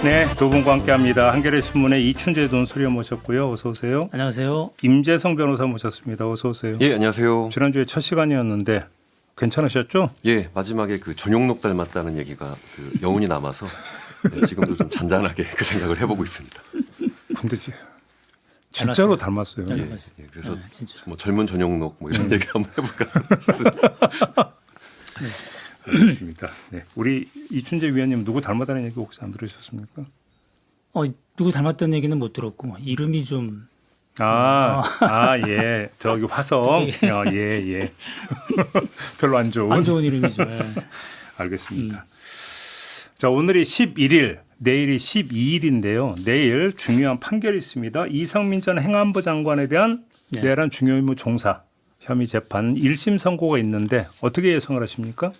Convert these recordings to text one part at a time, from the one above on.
네, 두 분과 함께합니다. 한겨레 신문의 이춘재 논술위원 모셨고요. 어서 오세요. 안녕하세요. 임재성 변호사 모셨습니다. 어서 오세요. 예, 안녕하세요. 지난주에 첫 시간이었는데 괜찮으셨죠? 예, 마지막에 그 전용록 닮았다는 얘기가 그 여운이 남아서 네, 지금도 좀 잔잔하게 그 생각을 해보고 있습니다. 근데 진짜로 닮았어요. 닮았어요. 예, 그래서 진짜. 뭐 젊은 전용록 뭐 이런 얘기 한번 해볼까 싶습니다. 알겠습니다. 네, 우리 이춘재 위원님 누구 닮았다는 얘기 혹시 안 들으셨습니까? 누구 닮았다는 얘기는 못 들었고 이름이 좀 예. 저기 화성. 예. 별로 안 좋은. 안 좋은 이름이죠. 예. 알겠습니다. 자, 오늘이 11일, 내일이 12일인데요. 내일 중요한 판결이 있습니다. 이상민 전 행안부 장관에 대한 네. 내란 중요 임무 종사 혐의 재판 1심 선고가 있는데 어떻게 예상을 하십니까?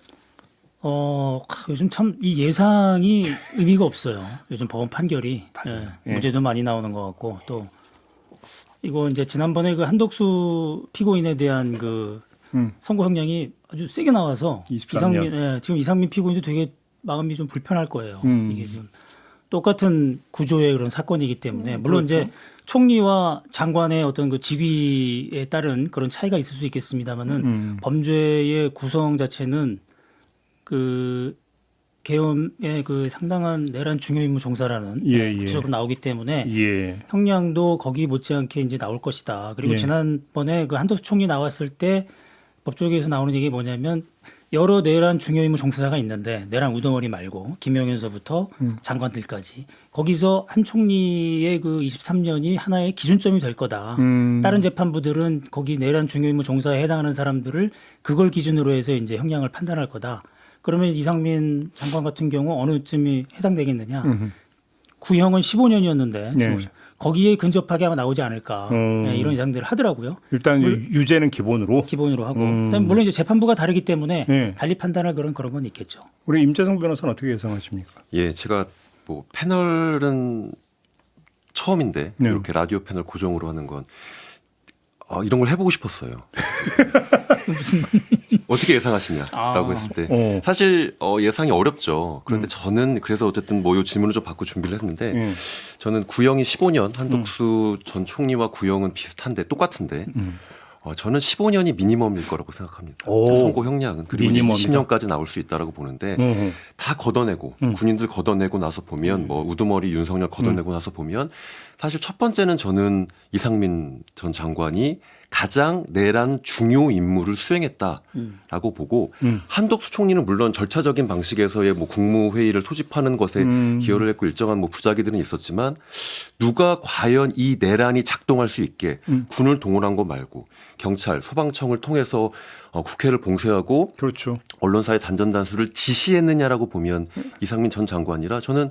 요즘 참 이 예상이 의미가 없어요. 요즘 법원 판결이 맞아요. 예, 무죄도 많이 나오는 것 같고 또 이거 이제 지난번에 그 한덕수 피고인에 대한 그 선고 형량이 아주 세게 나와서 23년. 지금 이상민 피고인도 되게 마음이 좀 불편할 거예요. 이게 지금 똑같은 구조의 그런 사건이기 때문에 물론 그렇죠. 이제 총리와 장관의 어떤 그 직위에 따른 그런 차이가 있을 수 있겠습니다만은 범죄의 구성 자체는 그 계엄의 그 상당한 내란 중요 임무 종사라는 구체적으로 나오기 때문에 예. 형량도 거기 못지않게 이제 나올 것이다. 그리고 예. 지난번에 그 한덕수 총리 나왔을 때 법조계에서 나오는 얘기 뭐냐면 여러 내란 중요 임무 종사자가 있는데 내란 우두머리 말고 김영현서부터 장관들까지 거기서 한 총리의 그 23년이 하나의 기준점이 될 거다. 다른 재판부들은 거기 내란 중요 임무 종사에 해당하는 사람들을 그걸 기준으로 해서 이제 형량을 판단할 거다. 그러면 이상민 장관 같은 경우 어느쯤이 해당되겠느냐. 구형은 15년이었는데 네. 거기에 근접하게 아마 나오지 않을까. 네, 이런 예상들을 하더라고요. 일단 유죄는 기본으로. 기본으로 하고. 그다음에 물론 이제 재판부가 다르기 때문에 네. 달리 판단할 그런 건 있겠죠. 우리 임재성 변호사는 어떻게 예상하십니까? 예, 제가 뭐 패널은 처음인데 네. 이렇게 라디오 패널 고정으로 하는 건 이런 걸 해보고 싶었어요. 어떻게 예상하시냐라고 했을 때 사실 예상이 어렵죠. 그런데 저는 그래서 어쨌든 뭐 이 질문을 좀 받고 준비를 했는데 저는 구형이 15년 한덕수 전 총리와 구형은 비슷한데 똑같은데 저는 15년이 미니멈일 거라고 생각합니다. 선고 형량은 그리고 미니멈이다. 20년까지 나올 수 있다라고 보는데 다 걷어내고 군인들 걷어내고 나서 보면 뭐 우두머리 윤석열 걷어내고 나서 보면 사실 첫 번째는 저는 이상민 전 장관이 가장 내란 중요 임무를 수행했다라고 보고 한덕수 총리는 물론 절차적인 방식에서의 뭐 국무회의를 소집하는 것에 기여를 했고 일정한 뭐 부작위들은 있었지만 누가 과연 이 내란이 작동할 수 있게 군을 동원한 거 말고 경찰, 소방청을 통해서 국회를 봉쇄하고 그렇죠. 언론사의 단전단수를 지시했느냐라고 보면 이상민 전 장관이라 저는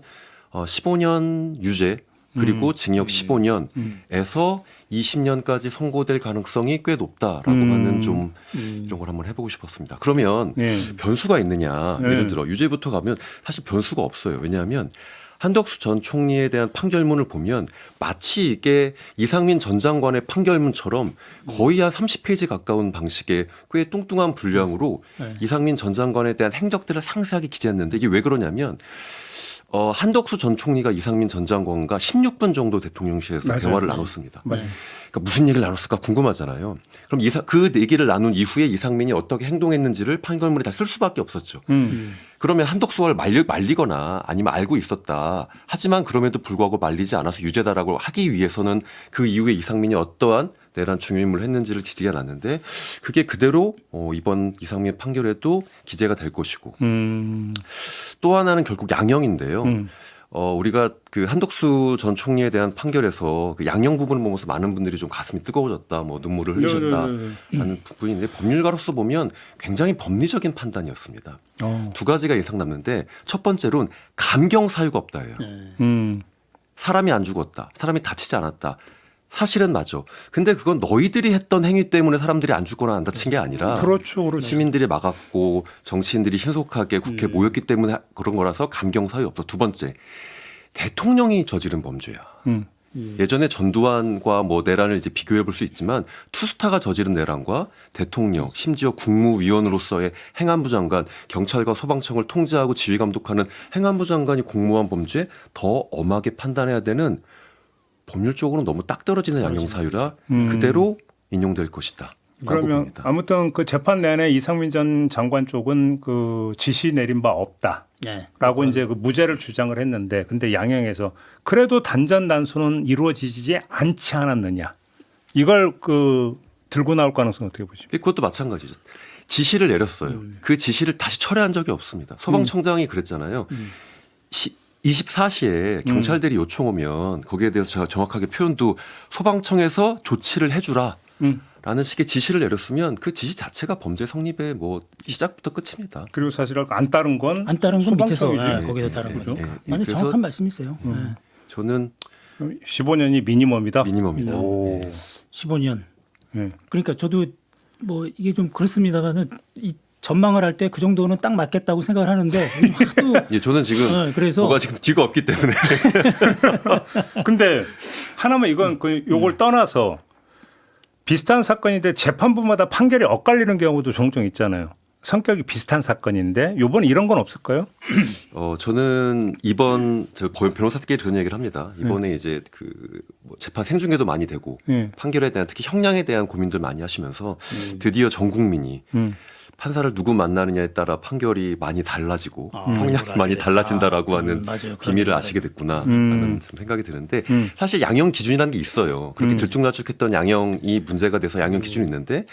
15년 유죄 그리고 징역 15년에서 20년까지 선고될 가능성이 꽤 높다라고 하는 좀 이런 걸 한번 해보고 싶었습니다. 그러면 변수가 있느냐? 예를 들어 유죄부터 가면 사실 변수가 없어요. 왜냐하면 한덕수 전 총리에 대한 판결문을 보면 마치 이게 이상민 전 장관의 판결문처럼 거의 한 30페이지 가까운 방식의 꽤 뚱뚱한 분량으로 이상민 전 장관에 대한 행적들을 상세하게 기재했는데 이게 왜 그러냐면 한덕수 전 총리가 이상민 전 장관과 16분 정도 대통령실에서 맞아요. 대화를 나눴습니다. 맞아요. 그러니까 무슨 얘기를 나눴을까 궁금하잖아요. 그럼 그 얘기를 나눈 이후에 이상민이 어떻게 행동했는지를 판결문에 다 쓸 수밖에 없었죠. 그러면 한덕수를 말리거나 아니면 알고 있었다. 하지만 그럼에도 불구하고 말리지 않아서 유죄다라고 하기 위해서는 그 이후에 이상민이 어떠한 내란 중요임을 했는지를 기재가 났는데 그게 그대로 이번 이상민 판결에도 기재가 될 것이고 또 하나는 결국 양형인데요. 우리가 그 한덕수 전 총리에 대한 판결에서 그 양형 부분을 보면서 많은 분들이 좀 가슴이 뜨거워졌다, 뭐 눈물을 흘리셨다 하는 부분인데 법률가로서 보면 굉장히 법리적인 판단이었습니다. 두 가지가 예상 남는데 첫 번째로는 감경 사유가 없다예요. 사람이 안 죽었다, 사람이 다치지 않았다. 사실은 맞아. 근데 그건 너희들이 했던 행위 때문에 사람들이 안 죽거나 안 다친 게 아니라 그렇죠. 시민들이 막았고 정치인들이 신속하게 국회에 모였기 때문에 그런 거라서 감경 사유 없다. 두 번째, 대통령이 저지른 범죄야. 예전에 전두환과 뭐 내란을 이제 비교해 볼 수 있지만 투스타가 저지른 내란과 대통령 심지어 국무위원으로서의 행안부 장관 경찰과 소방청을 통제하고 지휘 감독하는 행안부 장관이 공모한 범죄에 더 엄하게 판단해야 되는 법률적으로 너무 딱 떨어지는 양형 사유라 그대로 인용될 것이다. 그러면 봅니다. 아무튼 그 재판 내내 이상민 전 장관 쪽은 그 지시 내린 바 없다. 네. 라고 이제 그 무죄를 주장을 했는데 근데 양형에서 그래도 단전 단수는 이루어지지 않지 않았느냐. 이걸 그 들고 나올 가능성 어떻게 보십니까? 그것도 마찬가지죠. 지시를 내렸어요. 그 지시를 다시 철회한 적이 없습니다. 소방청장이 그랬잖아요. 24시에 경찰들이 요청 오면 거기에 대해서 제가 정확하게 표현도 소방청에서 조치를 해주라. 라는 식의 지시를 내렸으면 그 지시 자체가 범죄 성립의 뭐 시작부터 끝입니다. 그리고 사실 안 따른 건 안 따른 건 밑에서 소방청이지. 거기서 따른 거죠. 예. 아니 그래서- 정확한 말씀이세요. 저는 15년이 미니멈이다. 미니멈이다. 오. 15년. 예. 그러니까 저도 뭐 이게 좀 그렇습니다만은 이 전망을 할 때 그 정도는 딱 맞겠다고 생각을 하는데 또 예, 저는 지금 그래서 뭐가 지금 뒤가 없기 때문에 근데 하나만 이건 그 요걸 떠나서 비슷한 사건인데 재판부마다 판결이 엇갈리는 경우도 종종 있잖아요. 성격이 비슷한 사건인데 요번에 이런 건 없을까요? 저는 이번 저 변호사들끼리 그런 얘기를 합니다. 이번에 이제 그뭐 재판 생중계도 많이 되고 예. 판결에 대한 특히 형량에 대한 고민들 많이 하시면서 드디어 전 국민이 판사를 누구 만나느냐에 따라 판결이 많이 달라지고 형량이 이걸 많이 알게 달라진다라고 하는 맞아요. 그런 비밀을 얘기가 아시게 됐구나라는 생각이 드는데 사실 양형 기준이라는 게 있어요. 그렇게 들쭉날쭉했던 양형이 문제가 돼서 양형 기준이 있는데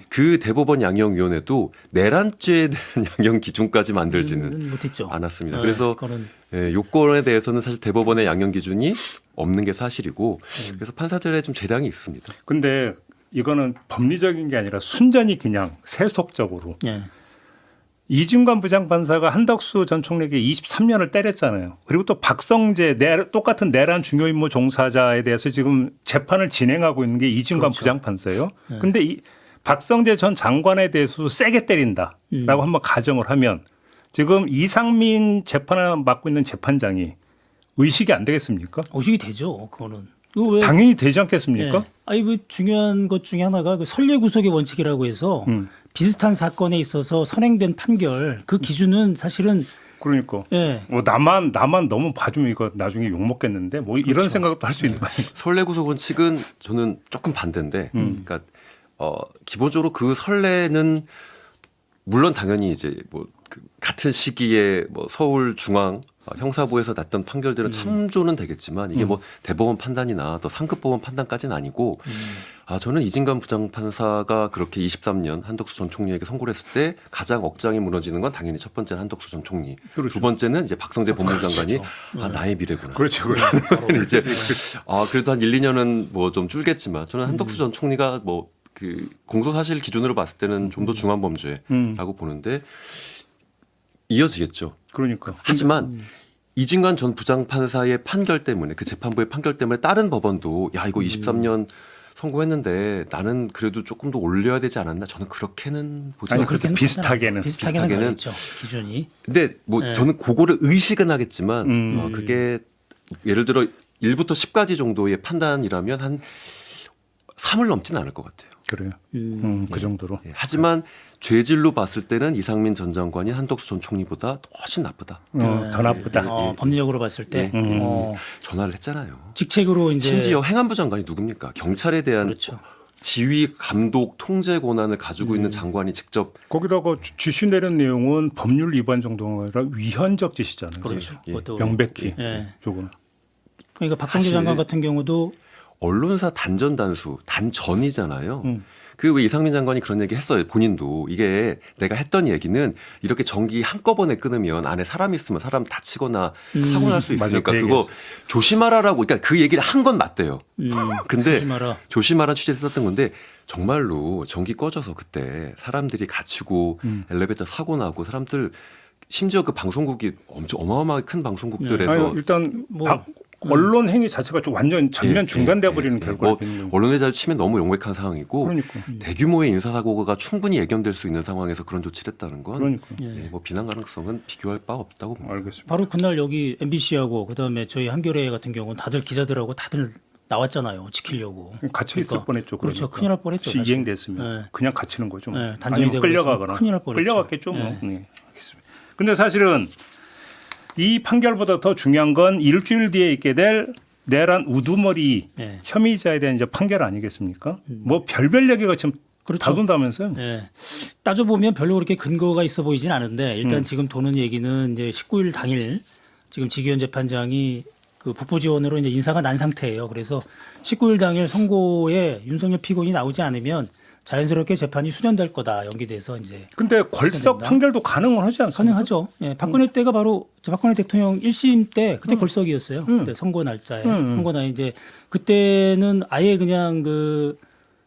그 대법원 양형위원회도 내란죄에 대한 양형 기준까지 만들지는 못했죠. 않았습니다. 네, 그래서 그거는 요건에 대해서는 사실 대법원의 양형 기준이 없는 게 사실이고 그래서 판사들의 좀 재량이 있습니다. 근데 이거는 법리적인 게 아니라 순전히 그냥 세속적으로 예. 이진관 부장판사가 한덕수 전 총리에게 23년을 때렸잖아요. 그리고 또 박성재 똑같은 내란 중요임무 종사자에 대해서 지금 재판을 진행하고 있는 게 이진관 그렇죠. 부장판사예요. 근데 이 박성재 전 장관에 대해서도 세게 때린다라고 한번 가정을 하면 지금 이상민 재판을 맡고 있는 재판장이 의식이 안 되겠습니까? 의식이 되죠. 그거는. 그거 왜 당연히 되지 않겠습니까? 예. 아니 뭐 중요한 것 중에 하나가 그 선례 구속의 원칙이라고 해서 비슷한 사건에 있어서 선행된 판결 그 기준은 사실은 그러니까 예. 뭐 나만 너무 봐주면 이거 나중에 욕 먹겠는데 뭐 그렇죠. 이런 생각도 할 수 있는 거 아니에요? 선례구속 원칙은 저는 조금 반대인데 그러니까 기본적으로 그 선례는 물론 당연히 이제 뭐 그 같은 시기에 뭐 서울 중앙 형사부에서 났던 판결들은 참조는 되겠지만 이게 뭐 대법원 판단이나 또 상급법원 판단까지는 아니고 저는 이진관 부장판사가 그렇게 23년 한덕수 전 총리에게 선고를 했을 때 가장 억장이 무너지는 건 당연히 첫 번째는 한덕수 전 총리, 그렇죠. 두 번째는 이제 박성재 법무장관이 나의 미래구나. 그렇죠. 이제 그래도 한 1, 2년은 뭐 좀 줄겠지만 저는 한덕수 전 총리가 뭐 그 공소사실 기준으로 봤을 때는 좀 더 중한 범죄라고 보는데 이어지겠죠. 그러니까. 하지만 이진관 전 부장판사의 판결 때문에 그 재판부의 판결 때문에 다른 법원도 야 이거 23년 선고했는데 나는 그래도 조금 더 올려야 되지 않았나 저는 그렇게는 보지 아니, 않아요. 그렇게 비슷하게는. 비슷하게는 가겠죠. 기준이. 근데 뭐 네. 저는 그거를 의식은 하겠지만 그게 예를 들어 1부터 10까지 정도의 판단이라면 한 3을 넘지는 않을 것 같아요. 그래요. 그 정도로. 예, 하지만 죄질로 봤을 때는 이상민 전 장관이 한덕수 전 총리보다 훨씬 나쁘다. 더 나쁘다. 법리적으로 봤을 때 전화를 했잖아요. 직책으로 이제 심지어 행안부 장관이 누굽니까? 경찰에 대한 그렇죠. 지휘, 감독, 통제 권한을 가지고 있는 장관이 직접 거기다가 지시 내린 내용은 법률 위반 정도가 아니라 위헌적 지시잖아요. 그렇죠. 예. 그것도 명백히. 예. 요거는. 그러니까 박성재 사실- 장관 같은 경우도 언론사 단전 단수 단전이잖아요. 그 왜 이상민 장관이 그런 얘기 했어요. 본인도 이게 내가 했던 얘기는 이렇게 전기 한꺼번에 끊으면 안에 사람이 있으면 사람 다치거나 사고 날 수 맞아, 있으니까 그 그거 얘기했어. 조심하라라고 그러니까 그 얘기를 한 건 맞대요. 근데 조심하라. 조심하라 취지에서 썼던 건데 정말로 전기 꺼져서 그때 사람들이 갇히고 엘리베이터 사고 나고 사람들 심지어 그 방송국이 엄청 어마어마하게 큰 방송국들에서 아니, 일단 뭐, 언론 행위 자체가 좀 완전 전면 중단돼 버리는 결과를 뭐 빚는 언론의 자유 치면 너무 명백한 상황이고 그러니까. 대규모의 인사사고가 충분히 예견될 수 있는 상황에서 그런 조치를 했다는 건 그러니까. 뭐 비난 가능성은 비교할 바 없다고 봅니다. 알겠습니다. 바로 그날 여기 MBC하고 그다음에 저희 한겨레 같은 경우는 다들 기자들하고 다들 나왔잖아요. 지키려고. 갇혀 있을 그러니까. 뻔했죠. 그렇죠. 그러니까. 큰일 날 뻔했죠. 혹시 사실. 이행됐으면 네. 그냥 갇히는 거죠. 뭐. 네, 단정이 아니면 되고 끌려가거나 있으면 큰일 날 뻔했죠. 끌려갔겠죠. 뭐. 네. 네. 알겠습니다. 근데 사실은 이 판결보다 더 중요한 건 일주일 뒤에 있게 될 내란 우두머리 네. 혐의자에 대한 이제 판결 아니겠습니까? 뭐 별별 얘기가 지금 그렇죠. 다돈다면서요? 예. 따져보면 별로 그렇게 근거가 있어 보이진 않은데 일단 지금 도는 얘기는 이제 19일 당일 지금 지기현 재판장이 그 북부 지원으로 이제 인사가 난 상태예요. 그래서 19일 당일 선고에 윤석열 피고인이 나오지 않으면 자연스럽게 재판이 수년될 거다 연기돼서 이제 근데 걸석 된다. 판결도 가능은 하지 않습니까? 가능하죠. 예, 박근혜 때가 바로 박근혜 대통령 1심 때 그때 걸석이었어요. 그때 선고 날짜에 선고 날 이제 그때는 아예 그냥 그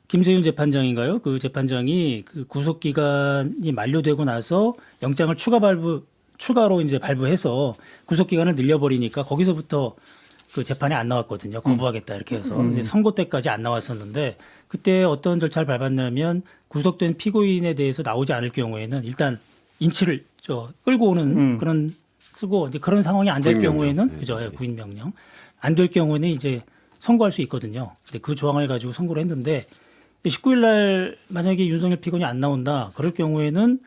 김세윤 재판장인가요? 그 재판장이 그 구속 기간이 만료되고 나서 영장을 추가로 이제 발부해서 구속 기간을 늘려버리니까 거기서부터 그 재판이 안 나왔거든요. 거부하겠다 이렇게 해서 근데 선고 때까지 안 나왔었는데 그때 어떤 절차를 밟았냐면 구속된 피고인에 대해서 나오지 않을 경우에는 일단 인치를 끌고 오는 그런 쓰고 이제 그런 상황이 안 될 구인명령. 경우에는 네. 그죠? 예, 구인 명령 안 될 경우에는 이제 선고할 수 있거든요. 근데 그 조항을 가지고 선고를 했는데 19일 날 만약에 윤석열 피고인이 안 나온다 그럴 경우에는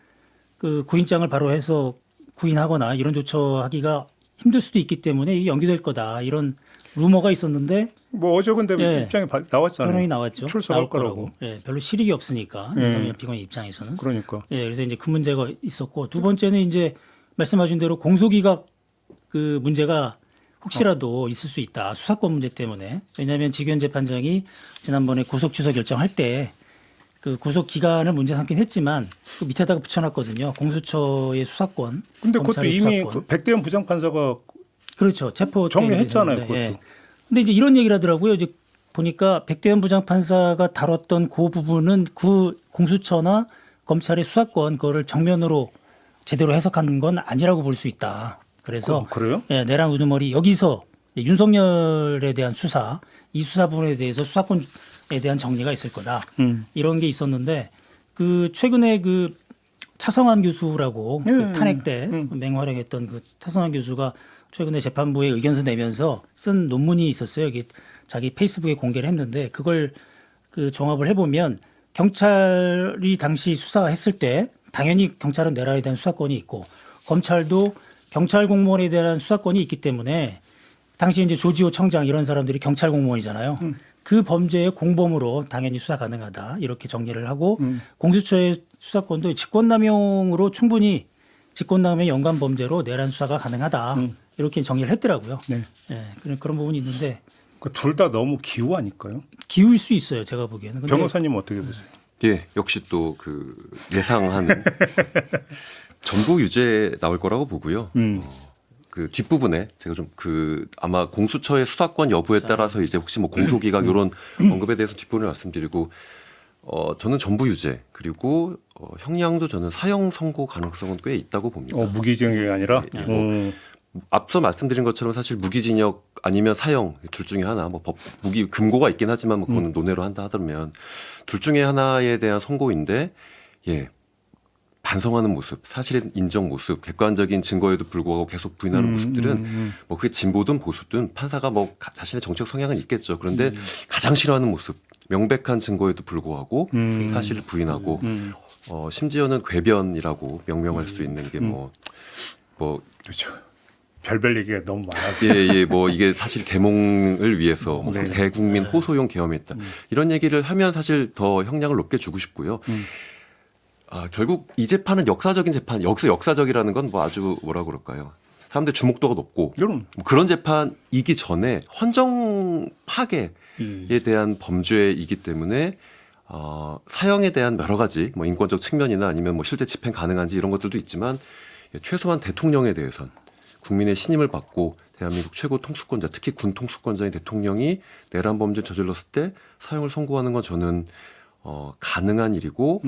그 구인장을 바로 해서 구인하거나 이런 조처하기가 힘들 수도 있기 때문에 이게 연기될 거다 이런 루머가 있었는데 뭐 어제 근데 예. 입장이 나왔잖아요. 변호인이 나왔죠. 출석할 나올 거라고. 예, 별로 실익이 없으니까 윤석열 피고인 입장에서는. 그러니까. 예, 그래서 이제 그 문제가 있었고 두 번째는 이제 말씀하신 대로 공소기각 그 문제가 혹시라도 있을 수 있다. 수사권 문제 때문에. 왜냐하면 지기현 재판장이 지난번에 구속 취소 결정할 때 그 구속 기간을 문제 삼긴 했지만 그 밑에다가 붙여놨거든요. 공수처의 수사권. 근데 그것도 검찰의 이미 수사권. 그 백대현 부장판사가 그렇죠. 체포 때 정리했잖아요, 이제 됐는데, 그것도. 근데 이제 이런 얘기를 하더라고요. 이제 보니까 백대현 부장판사가 다뤘던 그 부분은 그 공수처나 검찰의 수사권 그거를 정면으로 제대로 해석한 건 아니라고 볼 수 있다. 그래서 그래요? 예, 내란 우두머리 여기서 윤석열에 대한 수사, 이 수사 부분에 대해서 수사권에 대한 정리가 있을 거다. 이런 게 있었는데 그 최근에 그 차성환 교수라고 그 탄핵 때 맹활약했던 그 차성환 교수가 최근에 재판부에 의견서 내면서 쓴 논문이 있었어요. 이게 자기 페이스북에 공개를 했는데 그걸 그 종합을 해보면 경찰이 당시 수사했을 때 당연히 경찰은 내란에 대한 수사권이 있고 검찰도 경찰 공무원에 대한 수사권이 있기 때문에 당시 이제 조지호 청장 이런 사람들이 경찰 공무원이잖아요. 그 범죄의 공범으로 당연히 수사 가능하다 이렇게 정리를 하고 공수처의 수사권도 직권남용으로 충분히 직권남용의 연관 범죄로 내란 수사가 가능하다 이렇게 정리를 했더라고요. 네. 예, 그런 부분이 있는데 둘 다 너무 기우 아닐까요? 기울 수 있어요. 제가 보기에는. 근데 변호사님 어떻게 보세요? 예, 역시 또 그 예상하는 전부 유죄 나올 거라고 보고요. 그 뒷부분에 제가 좀 그 아마 공수처의 수사권 여부에 따라서 이제 혹시 뭐 공소기각 이런 언급에 대해서 뒷부분을 말씀드리고 저는 전부 유죄 그리고 형량도 저는 사형 선고 가능성은 꽤 있다고 봅니다. 무기징역이 아니라. 예, 뭐 앞서 말씀드린 것처럼 사실 무기징역 아니면 사형 둘 중에 하나 뭐 무기 금고가 있긴 하지만 뭐 그거는 논외로 한다 하더라면 둘 중에 하나에 대한 선고인데 예. 반성하는 모습, 사실의 인정 모습, 객관적인 증거에도 불구하고 계속 부인하는 모습들은 뭐 그게 진보든 보수든 판사가 뭐 자신의 정책 성향은 있겠죠. 그런데 가장 싫어하는 모습, 명백한 증거에도 불구하고 사실을 부인하고 심지어는 궤변이라고 명명할 수 있는 게 뭐 그렇죠. 별별 얘기가 너무 많아서. 예, 뭐 이게 사실 계몽을 위해서 뭐 네. 대국민 호소용 계엄했다. 이런 얘기를 하면 사실 더 형량을 높게 주고 싶고요. 결국 이 재판은 역사적인 재판, 여기서 역사적이라는 건 뭐 아주 뭐라 그럴까요? 사람들 주목도가 높고 여러분. 뭐 그런 재판이기 전에 헌정 파괴에 대한 범죄이기 때문에 사형에 대한 여러 가지 뭐 인권적 측면이나 아니면 뭐 실제 집행 가능한지 이런 것들도 있지만 최소한 대통령에 대해선 국민의 신임을 받고 대한민국 최고 통수권자, 특히 군 통수권자인 대통령이 내란 범죄를 저질렀을 때 사형을 선고하는 건 저는 가능한 일이고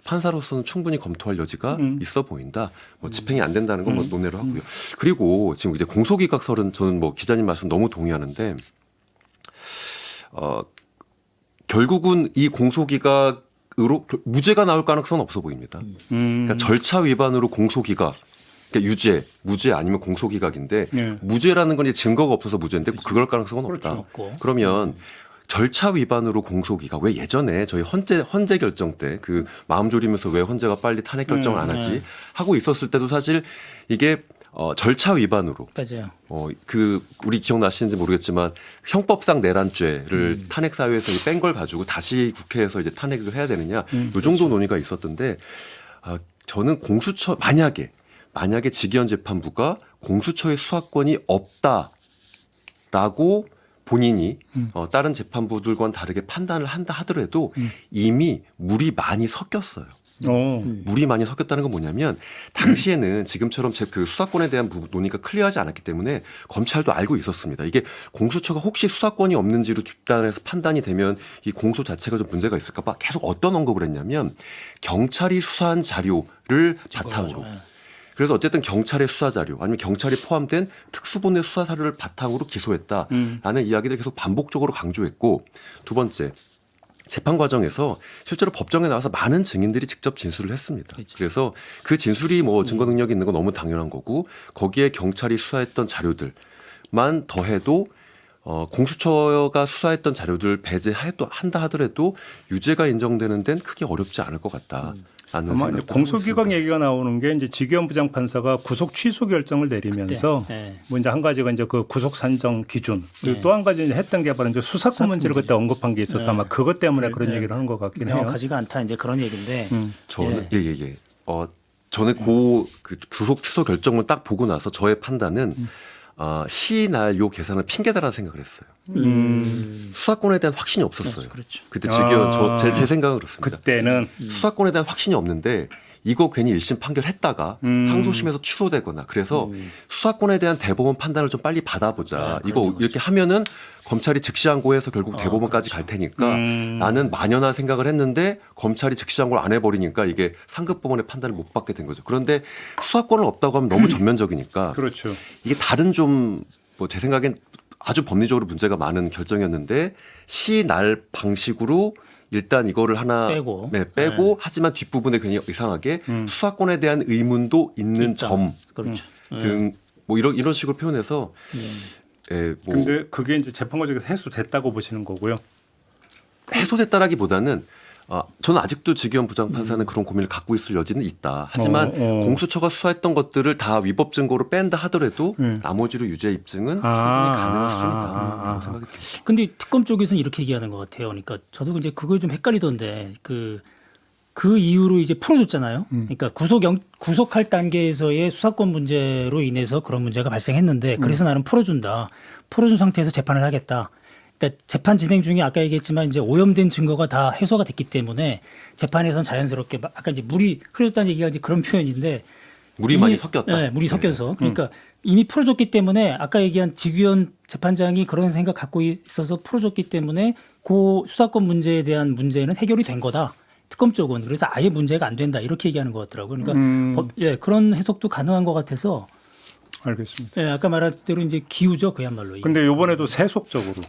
판사로서는 충분히 검토할 여지가 있어 보인다. 뭐 집행이 안 된다는 건 뭐 논외로 하고요. 그리고 지금 이제 공소기각설은 저는 뭐 기자님 말씀 너무 동의하는데 결국은 이 공소기각으로 무죄가 나올 가능성은 없어 보입니다. 그러니까 절차 위반으로 공소기각 그러니까 유죄, 무죄 아니면 공소기각인데 예. 무죄라는 건 이제 증거가 없어서 무죄인데 그럴 가능성은 그렇죠. 없다. 없고. 그러면 절차 위반으로 공소기각 왜 예전에 저희 헌재 결정 때 그 마음 졸이면서 왜 헌재가 빨리 탄핵 결정을 안 하지 하고 있었을 때도 사실 이게 절차 위반으로 맞아요. 그 우리 기억나시는지 모르겠지만 형법상 내란죄를 탄핵 사유에서 뺀 걸 가지고 다시 국회에서 이제 탄핵을 해야 되느냐 이 정도 논의가 있었던데 저는 공수처 만약에 직위원 재판부가 공수처의 수사권이 없다라고 본인이 다른 재판부들과는 다르게 판단을 한다 하더라도 이미 물이 많이 섞였어요. 물이 많이 섞였다는 건 뭐냐면 당시에는 지금처럼 그 수사권에 대한 논의가 클리어하지 않았기 때문에 검찰도 알고 있었습니다. 이게 공수처가 혹시 수사권이 없는지로 집단에서 판단이 되면 이 공소 자체가 좀 문제가 있을까 봐 계속 어떤 언급을 했냐면 경찰이 수사한 자료를 바탕으로 그래서 어쨌든 경찰의 수사 자료 아니면 경찰이 포함된 특수본의 수사 자료를 바탕으로 기소했다라는 이야기를 계속 반복적으로 강조했고 두 번째 재판 과정에서 실제로 법정에 나와서 많은 증인들이 직접 진술을 했습니다. 그렇죠. 그래서 그 진술이 뭐 증거 능력이 있는 건 너무 당연한 거고 거기에 경찰이 수사했던 자료들만 더해도 공수처가 수사했던 자료들 배제한다 하더라도 유죄가 인정되는 데는 크게 어렵지 않을 것 같다. 아마 이제 공소기각 얘기가 나오는 게 이제 직위원 부장판사가 구속 취소 결정을 내리면서 뭐 이제 한 가지가 이제 그 구속 산정 기준 그리고 또 한 가지 이제 했던 게 바로 이제 수사권 문제를 그때 언급한 게 있어서 아마 그것 때문에 그런 얘기를 하는 것 같긴 해요. 명확하지가 않다 이제 그런 얘기인데. 저는 저는 그 구속 취소 결정을 딱 보고 나서 저의 판단은 시날요 계산은 핑계다라는 생각을 했어요. 수사권에 대한 확신이 없었어요. 그렇죠. 그때 직위원 제 생각은 그렇습니다. 그때는 수사권에 대한 확신이 없는데 이거 괜히 1심 판결했다가 항소심에서 취소되거나 그래서 수사권에 대한 대법원 판단을 좀 빨리 받아보자. 이거 이렇게 하면은 검찰이 즉시항고해서 결국 대법원까지 갈 테니까 나는 만연한 생각을 했는데 검찰이 즉시항고를 안 해버리니까 이게 상급법원의 판단을 못 받게 된 거죠. 그런데 수사권을 없다고 하면 너무 전면적이니까 그렇죠. 이게 다른 좀 뭐 제 생각엔 아주 법리적으로 문제가 많은 결정이었는데 시날 방식으로 일단 이거를 하나 빼고, 하지만 뒷부분에 괜히 이상하게 수사권에 대한 의문도 있는 점 그렇죠. 등 뭐 이런 식으로 표현해서 뭐 근데 그게 이제 재판 과정에서 해소됐다고 보시는 거고요. 해소됐다라기보다는 저는 아직도 직위원 부장판사는 그런 고민을 갖고 있을 여지는 있다. 하지만 공수처가 수사했던 것들을 다 위법 증거로 뺀다 하더라도 나머지로 유죄 입증은 충분히 가능할 수있다 생각이 듭니다. 근데 특검 쪽에서는 이렇게 얘기하는 것 같아요. 그러니까 저도 이제 그걸 좀 헷갈리던데 그 이후로 이제 풀어줬잖아요. 그러니까 구속할 단계에서의 수사권 문제로 인해서 그런 문제가 발생했는데 그래서 나는 풀어준다. 풀어준 상태에서 재판을 하겠다. 그러니까 재판 진행 중에 아까 얘기했지만 이제 오염된 증거가 다 해소가 됐기 때문에 재판에선 자연스럽게 아까 이제 물이 흐렸다는 얘기가 이제 그런 표현인데 물이 많이 섞였다. 네, 물이 섞여서 그러니까 이미 풀어줬기 때문에 아까 얘기한 직위원 재판장이 그런 생각 갖고 있어서 풀어줬기 때문에 그 수사권 문제에 대한 문제는 해결이 된 거다. 특검 쪽은 그래서 아예 문제가 안 된다 이렇게 얘기하는 것 같더라고요. 그러니까 그런 해석도 가능한 것 같아서. 알겠습니다. 예, 아까 말한 대로 이제 기우죠 그야말로. 근데 이번에도 세속적으로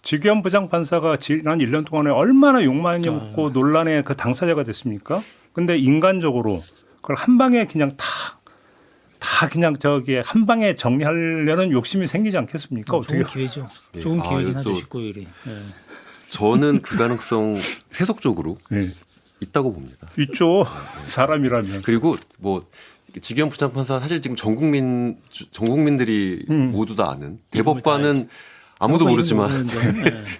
직위원 부장판사가 지난 1년 동안에 얼마나 욕 많이 먹고 논란의 그 당사자가 됐습니까? 근데 인간적으로 그걸 한 방에 그냥 다 그냥 저기에 한 방에 정리하려는 욕심이 생기지 않겠습니까? 어떻게? 좋은 기회죠. 좋은 기회긴 하죠. 19일이. 저는 그 가능성 세속적으로 있다고 봅니다. 있죠. 사람이라면. 그리고 뭐 직위원 부장판사 사실 지금 전 국민들이 모두 다 아는 대법관은 아무도 모르지만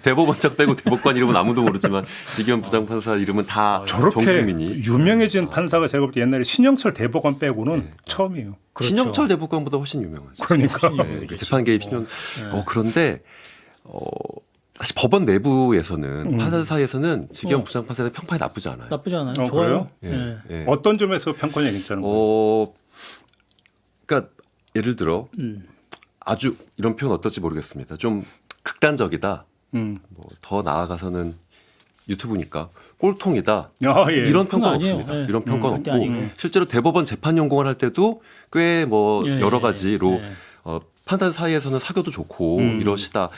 대법원장 빼고 대법관 이름은 아무도 모르지만 직위원 부장판사 이름은 다 전 저렇게 국민이 유명해진 판사가 제가 볼 때 옛날에 신영철 대법관 빼고는 처음이에요. 그렇죠. 신영철 대법관보다 훨씬 유명하죠. 그러니까. 재판 개입 신영. 그런데 사실 법원 내부에서는 판사 사이에서는 직위원 부장판사의 평판이 나쁘지 않아요. 나쁘지 않아요. 좋아요. 좋아요. 예. 어떤 점에서 평가가 괜찮은 거예요? 그러니까 예를 들어 아주 이런 표현 어떨지 모르겠습니다. 좀 극단적이다. 뭐 더 나아가서는 유튜브니까 꼴통이다. 예. 이런 평가는 아니에요. 없습니다. 예. 이런 평가는 없고 아니고. 실제로 대법원 재판 연구원 할 때도 꽤 뭐 여러 가지로 판사 사이에서는 사교도 좋고 이러시다.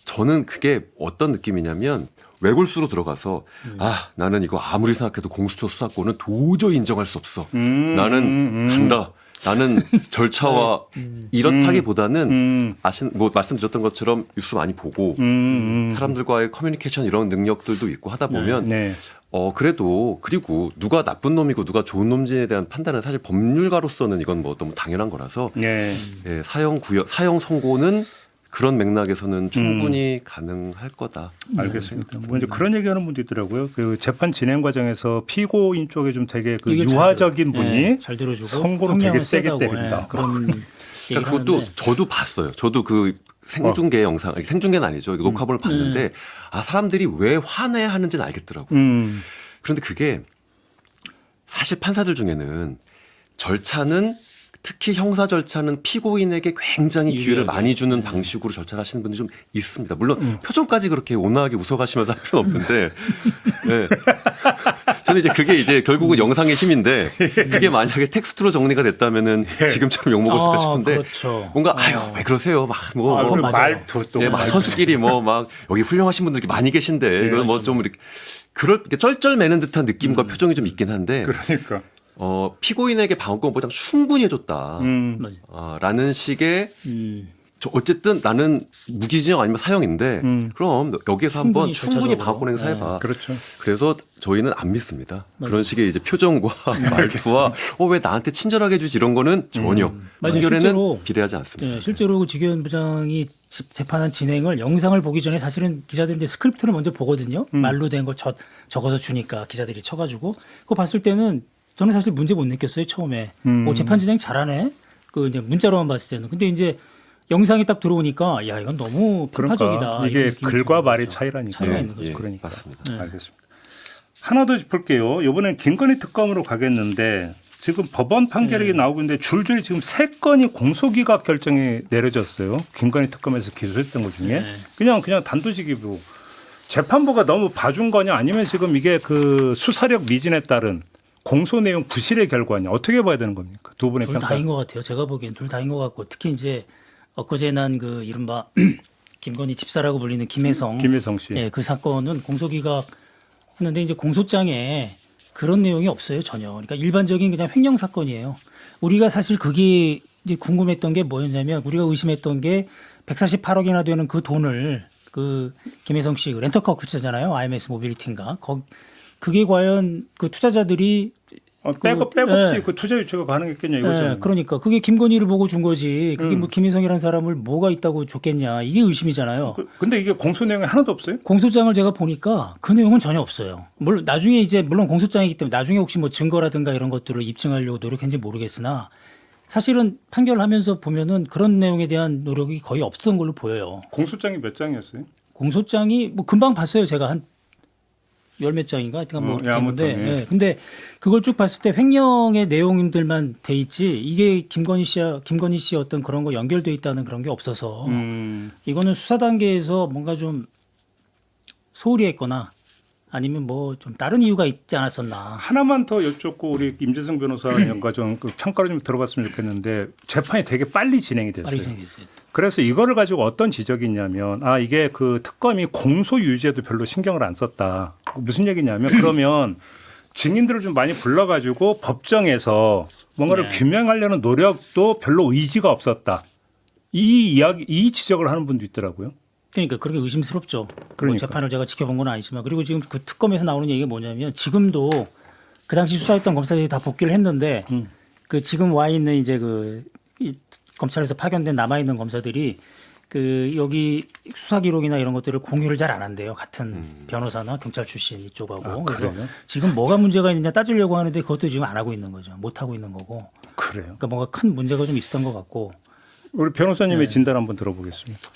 저는 그게 어떤 느낌이냐면 외골수로 들어가서 나는 이거 아무리 생각해도 공수처 수사권은 도저히 인정할 수 없어. 나는 간다. 라는 절차와 이렇다기보다는 뭐 말씀드렸던 것처럼 뉴스 많이 보고 사람들과의 커뮤니케이션 이런 능력들도 있고 하다 보면 네. 그래도 그리고 누가 나쁜 놈이고 누가 좋은 놈인지에 대한 판단은 사실 법률가로서는 이건 뭐 너무 당연한 거라서 네. 예, 사형 선고는 그런 맥락에서는 충분히 가능할 거다. 알겠습니다. 뭐 이제 그런 얘기하는 분도 있더라고요. 그 재판 진행 과정에서 피고인 쪽에 좀 되게 그 이게 유화적인 분이 예, 잘 들어주고 선고를 되게 형량은 세게 세다고, 때린다. 예, 그런 그러니까 그것도 하는데. 저도 봤어요. 저도 그 생중계 영상, 생중계는 아니죠. 이거 녹화본을 봤는데 아 사람들이 왜 화내하는지는 알겠더라고요. 그런데 그게 사실 판사들 중에는 절차는 특히 형사 절차는 피고인에게 굉장히 기회를 많이 주는 방식으로 절차를 하시는 분들이 좀 있습니다. 물론 표정까지 그렇게 온화하게 웃어가시면서 할 필요는 없는데 네. 저는 이제 그게 이제 결국은 영상의 힘인데 그게 만약에 텍스트로 정리가 됐다면은 지금처럼 욕먹을 수가 싶은데 그렇죠. 뭔가 아유 왜 그러세요 그리고 맞아요. 말투 또 네, 막 선수끼리 뭐 막 여기 훌륭하신 분들이 많이 계신데 이거 뭐 좀 이렇게 이렇게 쩔쩔매는 듯한 느낌과 표정이 좀 있긴 한데 그러니까. 피고인에게 방어권 보장 충분히 해줬다. 맞아요. 라는 식의 어쨌든 나는 무기징역 아니면 사형인데 그럼 여기에서 한번 충분히 방어권 행사해봐. 그렇죠. 그래서 저희는 안 믿습니다. 그런 식의 이제 표정과 말투와 왜 나한테 친절하게 해주지 이런 거는 전혀 맞아요. 판결에는 실제로 비례하지 않습니다. 예, 실제로 그 지규현 부장이 재판한 진행을 영상을 보기 전에 사실은 기자들이 이제 스크립트를 먼저 보거든요. 말로 된 걸 적어서 주니까 기자들이 쳐가지고 그거 봤을 때는 저는 사실 문제 못 느꼈어요 처음에. 재판 진행 잘하네. 그 이제 문자로만 봤을 때는. 근데 이제 영상이 딱 들어오니까 야 이건 너무 편파적이다. 그러니까 이게 이런 느낌이 글과 드는 말의 거죠. 차이라니까. 차이가 있는 거죠. 그러니까. 맞습니다. 알겠습니다. 하나 더 짚을게요. 이번엔 김건희 특검으로 가겠는데 지금 법원 판결이 나오고 있는데 줄줄이 지금 3건이 공소기각 결정이 내려졌어요. 김건희 특검에서 기소했던 것 중에 그냥 단도직입으로 재판부가 너무 봐준 거냐 아니면 지금 이게 그 수사력 미진에 따른 공소 내용 부실의 결과냐 어떻게 봐야 되는 겁니까? 두 분의 둘 평가. 다인 것 같아요. 제가 보기엔 둘 다인 것 같고 특히 이제 엊그제 난 그 이른바 김건희 집사라고 불리는 김혜성 씨. 예, 그 사건은 공소기각 했는데 이제 공소장에 그런 내용이 없어요 전혀. 그러니까 일반적인 그냥 횡령 사건이에요. 우리가 사실 그게 이제 궁금했던 게 뭐였냐면 우리가 의심했던 게 148억이나 되는 그 돈을 그 김혜성 씨 렌터카 업체잖아요. IMS 모빌리티인가. 그게 과연 그 투자자들이 백없이 예. 그 투자 유치가 가능했겠냐 이거죠. 네, 그러니까 그게 김건희를 보고 준 거지. 그게 뭐 김혜성이라는 사람을 뭐가 있다고 줬겠냐. 이게 의심이잖아요. 근데 이게 공소 내용이 하나도 없어요? 공소장을 제가 보니까 그 내용은 전혀 없어요. 물론 나중에 이제 물론 공소장이기 때문에 나중에 혹시 뭐 증거라든가 이런 것들을 입증하려고 노력했는지 모르겠으나 사실은 판결하면서 보면은 그런 내용에 대한 노력이 거의 없었던 걸로 보여요. 공소장이 몇 장이었어요? 공소장이 뭐 금방 봤어요. 제가 한 열 몇 장인가 하여튼 뭐 이렇게 했는데 아무튼, 예. 예. 근데 그걸 쭉 봤을 때 횡령의 내용들만 돼 있지 이게 김건희 씨 어떤 그런 거 연결돼 있다는 그런 게 없어서 이거는 수사 단계에서 뭔가 좀 소홀히 했거나 아니면 뭐 좀 다른 이유가 있지 않았었나. 하나만 더 여쭙고 우리 임재승 변호사님과 좀 그 평가를 좀 들어봤으면 좋겠는데 재판이 되게 빨리 진행이 됐어요. 빨리 생겼어요. 그래서 이거를 가지고 어떤 지적이 있냐면 이게 그 특검이 공소 유지에도 별로 신경을 안 썼다. 무슨 얘기냐면 그러면 증인들을 좀 많이 불러가지고 법정에서 뭔가를 규명하려는 노력도 별로 의지가 없었다. 이 지적을 하는 분도 있더라고요. 그러니까 그렇게 의심스럽죠. 그러니까. 뭐 재판을 제가 지켜본 건 아니지만 그리고 지금 그 특검에서 나오는 얘기가 뭐냐면 지금도 그 당시 수사했던 검사들이 다 복귀를 했는데 그 지금 와 있는 이제 이 검찰에서 파견된 남아 있는 검사들이 그 여기 수사 기록이나 이런 것들을 공유를 잘 안 한대요. 같은 변호사나 경찰 출신 이쪽하고. 그래서 그래요? 지금 뭐가 문제가 있느냐 따지려고 하는데 그것도 지금 안 하고 있는 거죠. 못 하고 있는 거고. 그래요. 그러니까 뭔가 큰 문제가 좀 있었던 것 같고. 우리 변호사님의 진단 한번 들어보겠습니다.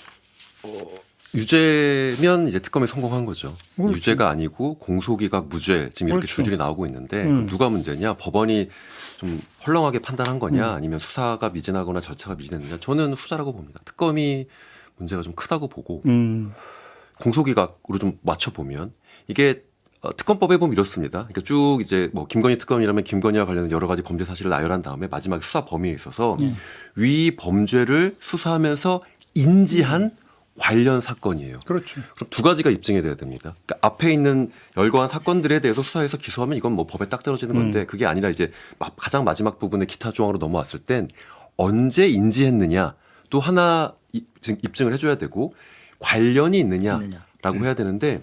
유죄면 이제 특검에 성공한 거죠. 그렇죠. 유죄가 아니고 공소기각 무죄 지금 이렇게 그렇죠. 줄줄이 나오고 있는데 그럼 누가 문제냐? 법원이 좀 헐렁하게 판단한 거냐? 아니면 수사가 미진하거나 절차가 미진했느냐? 저는 후자라고 봅니다. 특검이 문제가 좀 크다고 보고 공소기각으로 좀 맞춰보면 이게 특검법에 보면 이렇습니다. 그러니까 쭉 이제 뭐 김건희 특검이라면 김건희와 관련된 여러 가지 범죄 사실을 나열한 다음에 마지막에 수사 범위에 있어서 위 범죄를 수사하면서 인지한 관련 사건이에요. 그렇죠. 그럼 두 가지가 입증이 돼야 됩니다. 그러니까 앞에 있는 열거한 사건들에 대해서 수사해서 기소하면 이건 뭐 법에 딱 떨어지는 건데 그게 아니라 이제 가장 마지막 부분에 기타 조항으로 넘어왔을 땐 언제 인지했느냐 또 하나 입증을 해줘야 되고 관련이 있느냐라고 해야 되는데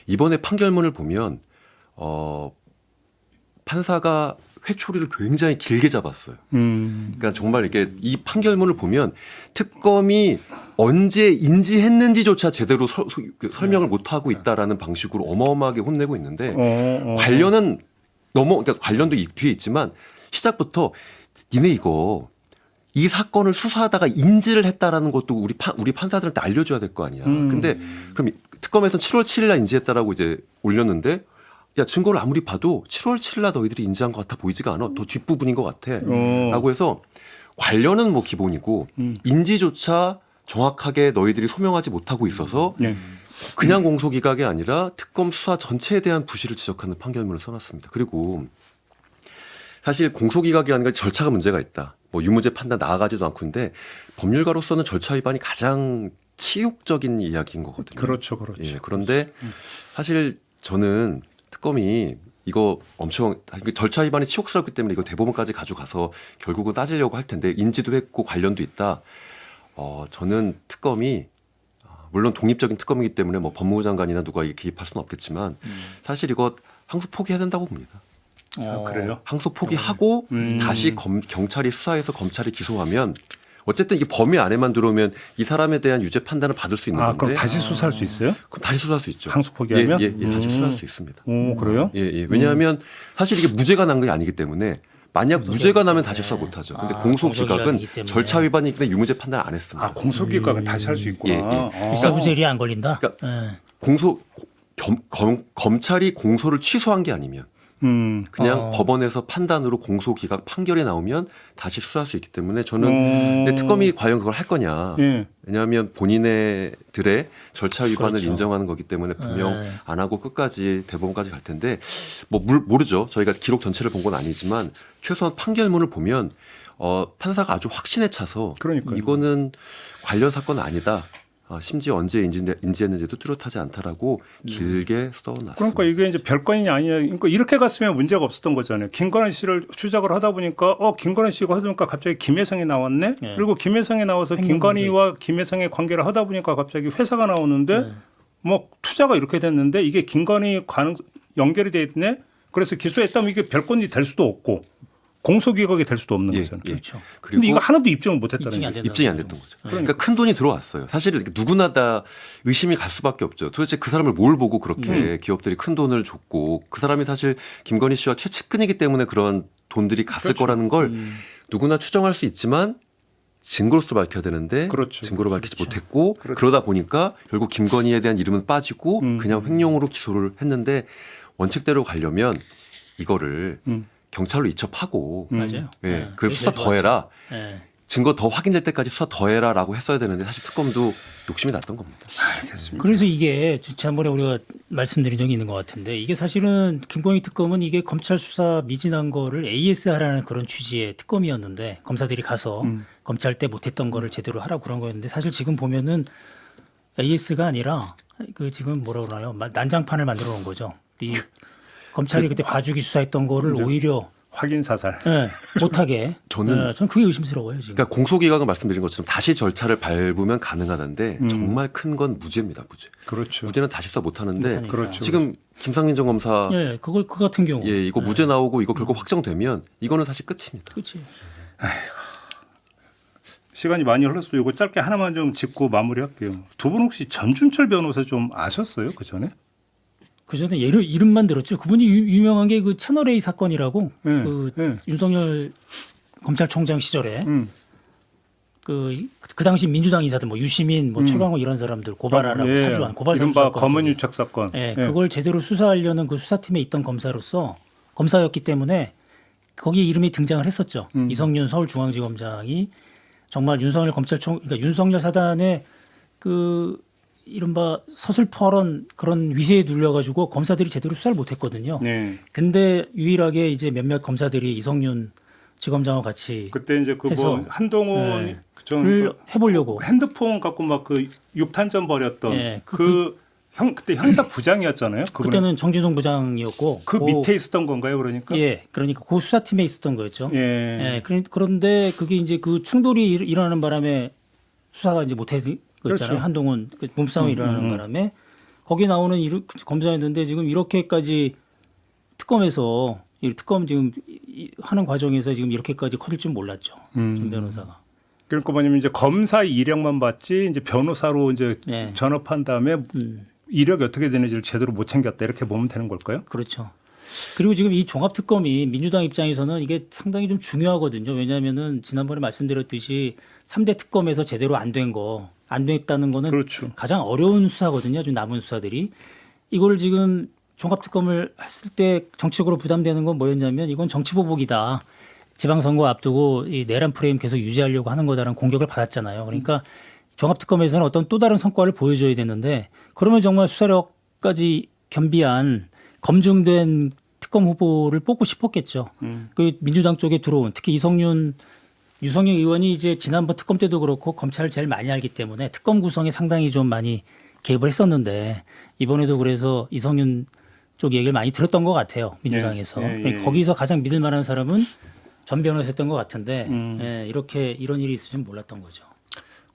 이번에 판결문을 보면 판사가 회초리를 굉장히 길게 잡았어요. 그러니까 정말 이게 이 판결문을 보면 특검이 언제 인지했는지조차 제대로 설명을 못 하고 있다라는 방식으로 어마어마하게 혼내고 있는데 관련은 그러니까 관련도 뒤에 있지만 시작부터 니네 이 사건을 수사하다가 인지를 했다라는 것도 우리 판사들한테 알려줘야 될 거 아니야. 근데 그럼 특검에서는 7월 7일 날 인지했다라고 이제 올렸는데 야 증거를 아무리 봐도 7월 7일 날 너희들이 인지한 것 같아 보이지가 않아. 더 뒷부분인 것 같아. 라고 해서 관련은 뭐 기본이고 인지조차 정확하게 너희들이 소명하지 못하고 있어서 그냥 공소기각이 아니라 특검 수사 전체에 대한 부실을 지적하는 판결문을 써놨습니다. 그리고 사실 공소기각이 아니라 절차가 문제가 있다. 뭐 유무죄 판단 나아가지도 않고 있는데 법률가로서는 절차 위반이 가장 치욕적인 이야기인 거거든요. 그렇죠, 그렇죠. 예, 그런데 사실 저는 특검이 이거 엄청 절차 위반이 치욕스럽기 때문에 이거 대법원까지 가져가서 결국은 따지려고 할 텐데 인지도 했고 관련도 있다. 저는 특검이 물론 독립적인 특검이기 때문에 뭐 법무부 장관이나 누가 개입할 수는 없겠지만 사실 이거 항소 포기해야 된다고 봅니다. 그래요? 항소 포기하고 다시 경찰이 수사해서 검찰이 기소하면 어쨌든 이게 범위 안에만 들어오면 이 사람에 대한 유죄 판단을 받을 수 있는 건데. 그럼 다시 수사할 수 있어요? 그럼 다시 수사할 수 있죠. 항소 포기하면? 예, 다시 수사할 수 있습니다. 오, 그래요? 예. 왜냐하면 사실 이게 무죄가 난 게 아니기 때문에 만약 무죄가 나면 다시 수사 못 하죠. 근데 공소기각은 절차 위반이기 때문에 유무죄 판단 안 했습니다. 공소기각은 다시 할 수 있구나. 입사부젤이 안 걸린다. 그러니까 검찰이 공소를 취소한 게 아니면 그냥 법원에서 판단으로 공소기각 판결이 나오면 다시 수사할 수 있기 때문에 저는 근데 특검이 과연 그걸 할 거냐. 예. 왜냐하면 본인들의 절차 위반을 그렇죠. 인정하는 거기 때문에 분명 안 하고 끝까지 대법원까지 갈 텐데 뭐 모르죠. 저희가 기록 전체를 본 건 아니지만 최소한 판결문을 보면 판사가 아주 확신에 차서 그러니까요. 이거는 관련 사건 아니다. 심지어 언제 인지했는지도 뚜렷하지 않다라고 길게 써놨습니다. 그러니까 이게 이제 별건이 아니냐. 그러니까 이렇게 갔으면 문제가 없었던 거잖아요. 김건희 씨를 추적을 하다 보니까 김건희 씨가 하다 보니까 갑자기 김혜성이 나왔네. 그리고 김혜성이 나와서 김건희와 김혜성의 관계를 하다 보니까 갑자기 회사가 나오는데 뭐 투자가 이렇게 됐는데 이게 김건희 연결이 돼 있네. 그래서 기소했다면 이게 별건이 될 수도 없고 공소기각이 될 수도 없는 거잖아요. 그렇죠. 근데 이거 하나도 입증을 못 했다는 입증이 안 거죠. 된다. 입증이 안 됐던 거죠. 그러니까 큰 돈이 들어왔어요. 사실 누구나 다 의심이 갈 수밖에 없죠. 도대체 그 사람을 뭘 보고 그렇게 기업들이 큰 돈을 줬고 그 사람이 사실 김건희 씨와 최측근이기 때문에 그런 돈들이 갔을 그렇죠. 거라는 걸 누구나 추정할 수 있지만 증거로서 밝혀야 되는데 그렇죠. 증거로 밝히지 못했고 그러다 보니까 결국 김건희에 대한 이름은 빠지고 그냥 횡령으로 기소를 했는데 원칙대로 가려면 이거를 경찰로 이첩하고 맞아요. 예, 그럼 수사 더 해라. 증거 더 확인될 때까지 수사 더 해라라고 했어야 되는데 사실 특검도 욕심이 났던 겁니다. 알겠습니다. 그래서 이게 지난번에 우리가 말씀드린 적이 있는 것 같은데 이게 사실은 김건희 특검은 이게 검찰 수사 미진한 거를 AS 하라는 그런 취지의 특검이었는데 검사들이 가서 검찰 때 못했던 거를 제대로 하라고 그런 거였는데 사실 지금 보면은 AS가 아니라 그 지금 뭐라 그러나요? 난장판을 만들어 놓은 거죠. 이 검찰이 그때 봐주기 수사했던 거를 오히려 확인 사살. 못하게. 저는 그게 의심스러워요 지금. 그러니까 공소기각은 말씀드린 것처럼 다시 절차를 밟으면 가능하다는데 정말 큰 건 무죄입니다. 무죄. 그렇죠. 무죄는 다시 수사 못하는데 못하니까. 그렇죠. 지금 김상민 전 검사 그 같은 경우. 이거 무죄 나오고 이거 결국 확정되면 이거는 사실 끝입니다. 그렇지. 시간이 많이 흘렀어요. 이거 짧게 하나만 좀 짚고 마무리할게요. 두 분 혹시 전준철 변호사 좀 아셨어요? 그 전에? 그 전에 이름만 들었죠. 그분이 유명한 게 그 채널 A 사건이라고 윤석열 검찰총장 시절에 그 당시 민주당 인사들 뭐 유시민, 뭐 최광호 이런 사람들 고발하라고 사주한 고발 사주 이른바 사건. 검은 유착 사건. 그걸 제대로 수사하려는 그 수사팀에 있던 검사였기 때문에 거기에 이름이 등장을 했었죠. 이성윤 서울중앙지검장이 정말 그러니까 윤석열 사단의 그 이른바 서슬퍼런 그런 위세에 눌려가지고 검사들이 제대로 수사를 못했거든요. 근데 유일하게 이제 몇몇 검사들이 이성윤 지검장하고 같이 그때 이제 그 뭐 해서, 한동훈 네. 전 를 해보려고. 핸드폰 갖고 막 그 육탄전 벌였던 예, 그때 형사 부장이었잖아요. 그때는 정진동 부장이었고 그 밑에 있었던 건가요, 그러니까? 예, 그러니까 그 수사팀에 있었던 거였죠. 예. 예, 그런데 그게 이제 그 충돌이 일어나는 바람에 수사가 이제 못했잖아요. 그렇죠. 한동훈 그 몸싸움이 일어나는 바람에 거기 나오는 검사였는데 지금 이렇게까지 특검에서 이 특검 지금 하는 과정에서 지금 이렇게까지 커질 줄 몰랐죠. 전 변호사가. 그러니까 뭐냐면 이제 검사 이력만 봤지 이제 변호사로 이제 네. 전업한 다음에 이력이 어떻게 되는지를 제대로 못 챙겼다 이렇게 보면 되는 걸까요? 그렇죠. 그리고 지금 이 종합특검이 민주당 입장에서는 이게 상당히 좀 중요하거든요. 왜냐하면은 지난번에 말씀드렸듯이 3대 특검에서 제대로 안 됐다는 거는 그렇죠. 가장 어려운 수사거든요. 좀 남은 수사들이. 이걸 지금 종합특검을 했을 때 정치적으로 부담되는 건 뭐였냐면 이건 정치보복이다. 지방선거 앞두고 이 내란 프레임 계속 유지하려고 하는 거다라는 공격을 받았잖아요. 그러니까 종합특검에서는 어떤 또 다른 성과를 보여줘야 되는데 그러면 정말 수사력까지 겸비한 검증된 특검 후보를 뽑고 싶었겠죠. 그 민주당 쪽에 들어온 특히 유성윤 의원이 이제 지난번 특검 때도 그렇고 검찰을 제일 많이 알기 때문에 특검 구성에 상당히 좀 많이 개입을 했었는데 이번에도 그래서 이성윤 쪽 얘기를 많이 들었던 것 같아요. 민주당에서. 그러니까 거기서 가장 믿을 만한 사람은 전 변호사였던 것 같은데 예, 이런 일이 있을 줄 몰랐던 거죠.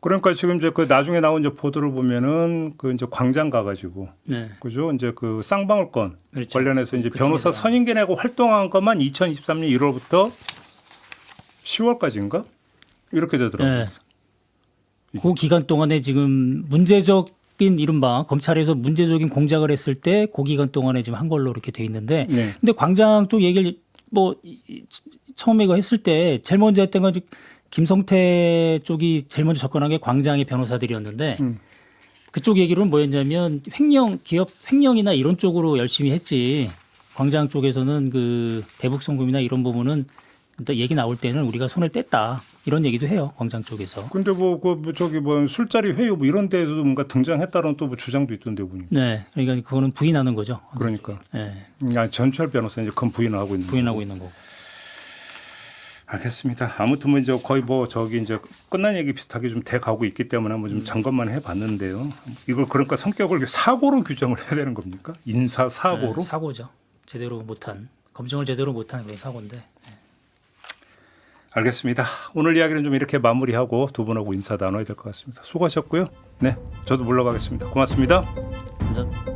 그러니까 지금 이제 그 나중에 나온 이제 보도를 보면은 그 이제 광장 가가지고 네. 그죠? 이제 그 쌍방울 건 그렇죠. 관련해서 이제 그 변호사 쪽에서. 선임계 내고 활동한 것만 2023년 1월부터 10월까지인가 이렇게 되더라고요. 네. 그 기간 동안에 지금 문제적인 이른바 검찰에서 문제적인 공작을 했을 때 그 기간 동안에 지금 한 걸로 이렇게 돼 있는데 네. 근데 광장 쪽 얘기를 뭐 처음에 이거 했을 때 제일 먼저 했던 건 김성태 쪽이 제일 먼저 접근한 게 광장의 변호사들이었는데 그쪽 얘기로는 뭐였냐면 기업 횡령이나 이런 쪽으로 열심히 했지 광장 쪽에서는 그 대북송금이나 이런 부분은 일단 얘기 나올 때는 우리가 손을 뗐다 이런 얘기도 해요 광장 쪽에서. 근데 뭐 술자리 회의 뭐 이런 데에도 뭔가 등장했다는 또 뭐 주장도 있던데 보니까. 네, 그러니까 그거는 부인하는 거죠. 그러니까. 네, 전철 변호사 이제 그건 부인을 하고 있는. 부인하고 있는 거고. 알겠습니다. 아무튼 뭐 이제 거의 뭐 저기 이제 끝난 얘기 비슷하게 좀 돼 가고 있기 때문에 뭐 좀 점검만 해봤는데요. 이걸 그러니까 성격을 사고로 규정을 해야 되는 겁니까? 인사 사고로? 네, 사고죠. 검증을 제대로 못한 그런 사고인데. 네. 알겠습니다. 오늘 이야기는 좀 이렇게 마무리하고 두 분하고 인사 나눠야 될 것 같습니다. 수고하셨고요. 네, 저도 물러가겠습니다. 고맙습니다. 감사합니다.